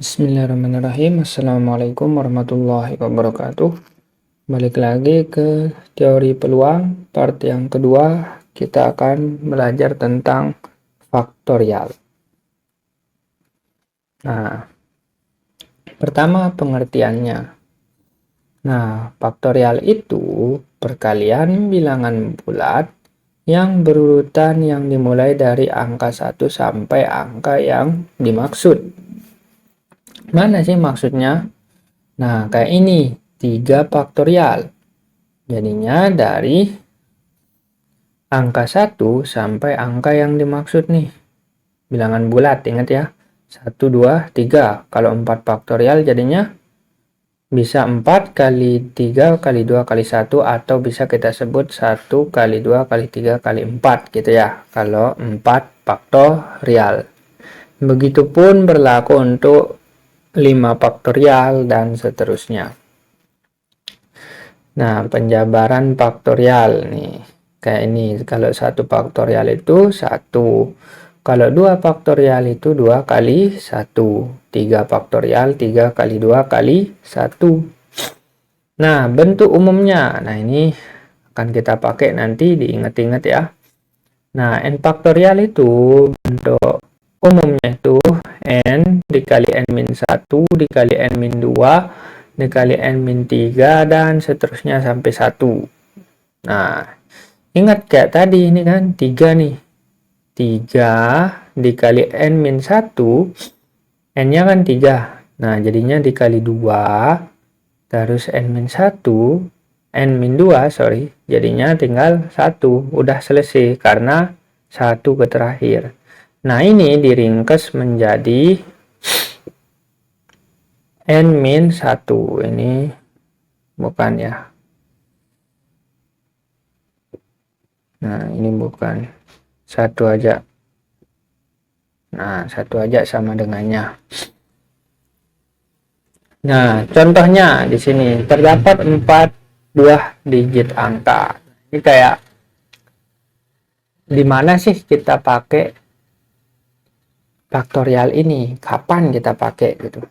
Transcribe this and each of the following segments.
Bismillahirrahmanirrahim. Assalamualaikum warahmatullahi wabarakatuh. Balik lagi ke teori peluang. Part yang kedua, kita akan belajar tentang faktorial. Nah, pertama pengertiannya. Nah, faktorial itu perkalian bilangan bulat yang berurutan yang dimulai dari angka 1 sampai angka yang dimaksud. Mana sih maksudnya? Nah, kayak ini, 3 faktorial. Jadinya dari angka 1 sampai angka yang dimaksud nih. Bilangan bulat, ingat ya. 1, 2, 3. Kalau 4 faktorial jadinya bisa 4 kali 3 kali 2 kali 1, atau bisa kita sebut 1 kali 2 kali 3 kali 4 gitu ya. Kalau 4 faktorial. Begitupun berlaku untuk 5 faktorial dan seterusnya. Nah, penjabaran faktorial nih. Kayak ini, kalau 1 faktorial itu 1. Kalau 2 faktorial itu 2 kali 1. 3 faktorial 3 kali 2 kali 1. Nah, bentuk umumnya. Nah, ini akan kita pakai nanti, diingat-ingat ya. Nah, n faktorial itu bentuk umumnya itu n dikali n-1 dikali n-2 dikali n-3 dan seterusnya sampai 1. Nah, ingat kayak tadi ini kan 3 nih. 3 dikali n-1, n-nya kan 3. Nah, jadinya dikali 2 terus n-1, n-2 sorry, jadinya tinggal 1. Udah selesai karena 1 ke terakhir. Nah, ini diringkas menjadi n-1. Ini bukan ya. Nah, ini bukan. 1 aja. Nah, 1 aja sama dengannya. Nah, contohnya di sini terdapat 4 buah digit angka. Ini kayak di mana sih kita pakai faktorial ini? Kapan kita pakai gitu?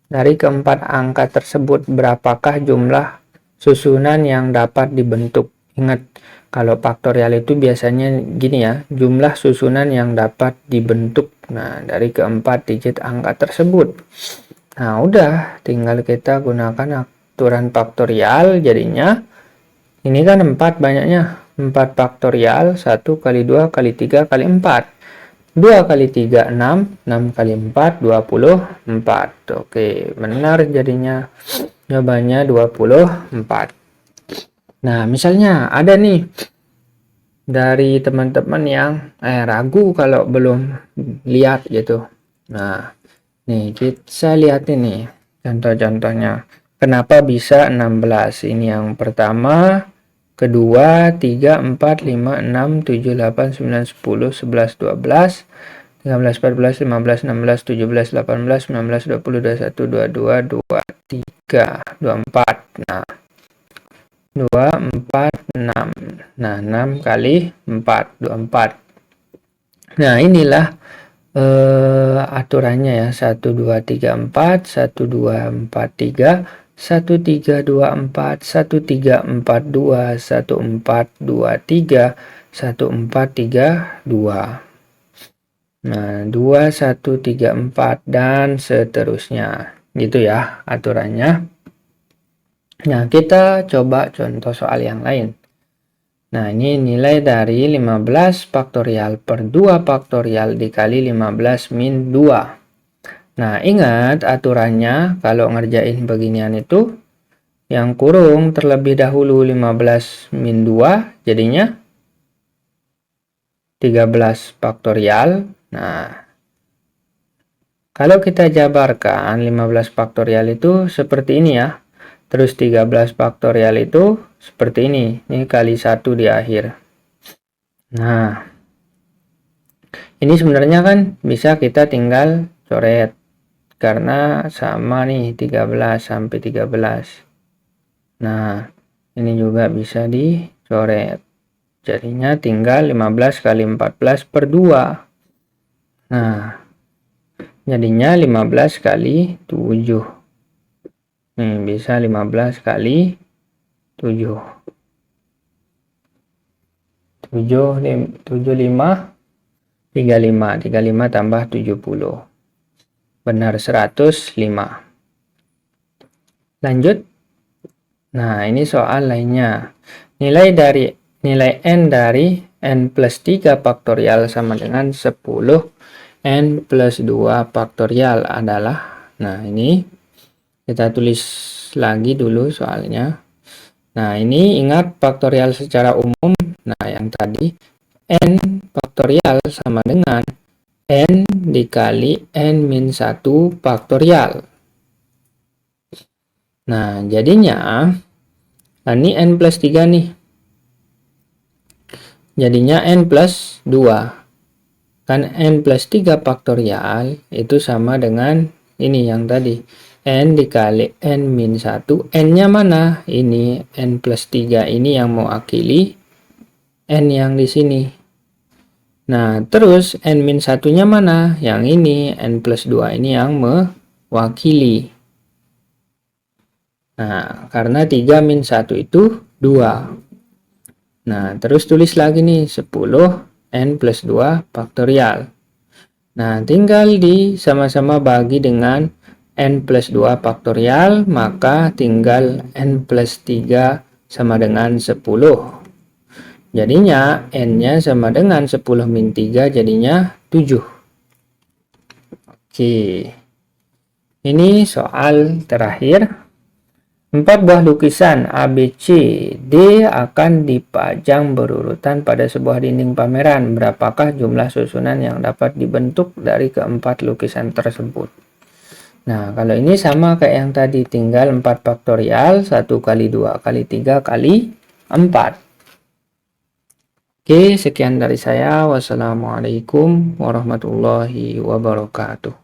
Dari keempat angka tersebut, berapakah jumlah susunan yang dapat dibentuk? Ingat, kalau faktorial itu biasanya gini ya, jumlah susunan yang dapat dibentuk. Nah, dari keempat digit angka tersebut. Nah, udah, tinggal kita gunakan aturan faktorial, jadinya ini kan 4 banyaknya. 4 faktorial, 1 kali 2 kali 3 kali 4. 2 kali 3, 6. 6 kali 4, 24. Oke, benar jadinya. Jawabannya 24. Nah, misalnya ada nih dari teman-teman yang ragu kalau belum lihat gitu. Nah, nih kita lihat ini contoh-contohnya. Kenapa bisa 16? Ini yang pertama, kedua, 3, 4, 5, 6, 7, 8, 9, 10, 11, 12, 13, 14, 15, 16, 17, 18, 19, 20, 21, 22, 23, 24. Nah, 2, 4, 6. Nah, 6 kali 4, 24. Nah, inilah aturannya ya. 1, 2, 3, 4, 1, 2, 4, 3, 1, 3, 2, 4, 1, 3, 4, 2, 1, 4, 2, 3, 1, 4, 3, 2. Nah, 2, 1, 3, 4, dan seterusnya. Gitu ya aturannya. Nah, kita coba contoh soal yang lain. Nah, ini nilai dari 15 faktorial per 2 faktorial dikali 15 min 2. Nah, ingat aturannya kalau ngerjain beginian itu, yang kurung terlebih dahulu 15 min 2, jadinya 13 faktorial. Nah, kalau kita jabarkan 15 faktorial itu seperti ini ya. Terus 13 faktorial itu seperti ini. Ini kali 1 di akhir. Nah, ini sebenarnya kan bisa kita tinggal coret. Karena sama nih 13 sampai 13. Nah, ini juga bisa dicoret. Jadinya tinggal 15 kali 14 per 2. Nah, Jadinya 15 kali 7. Nih, bisa 15 kali 7. 75 35 tambah 70. Benar 105. Lanjut. Nah, ini soal lainnya. Nilai n dari n plus 3 faktorial sama dengan 10 n plus 2 faktorial adalah, nah ini kita tulis lagi dulu soalnya. Nah, ini ingat faktorial secara umum. Nah, yang tadi n faktorial sama dengan n dikali n-1 faktorial. Nah, jadinya ini n plus 3 nih. Jadinya n plus 2. Kan n plus 3 faktorial itu sama dengan ini yang tadi. N dikali n-1. N-nya mana? Ini n plus 3 ini yang mewakili n yang di sini. Nah, terus n-1-nya mana? Yang ini, n plus 2 ini yang mewakili. Nah, karena 3 min 1 itu 2. Nah, terus tulis lagi nih 10 n plus 2 faktorial. Nah, tinggal sama-sama bagi dengan n plus 2 faktorial, maka tinggal n plus 3 sama dengan 10. Jadinya n-nya sama dengan 10 min 3, jadinya 7. Oke. Ini soal terakhir. 4 buah lukisan A, B, C, D akan dipajang berurutan pada sebuah dinding pameran. Berapakah jumlah susunan yang dapat dibentuk dari keempat lukisan tersebut? Nah, kalau ini sama kayak yang tadi, tinggal 4 faktorial, 1 kali 2 kali 3 kali 4. Oke, sekian dari saya. Wassalamualaikum warahmatullahi wabarakatuh.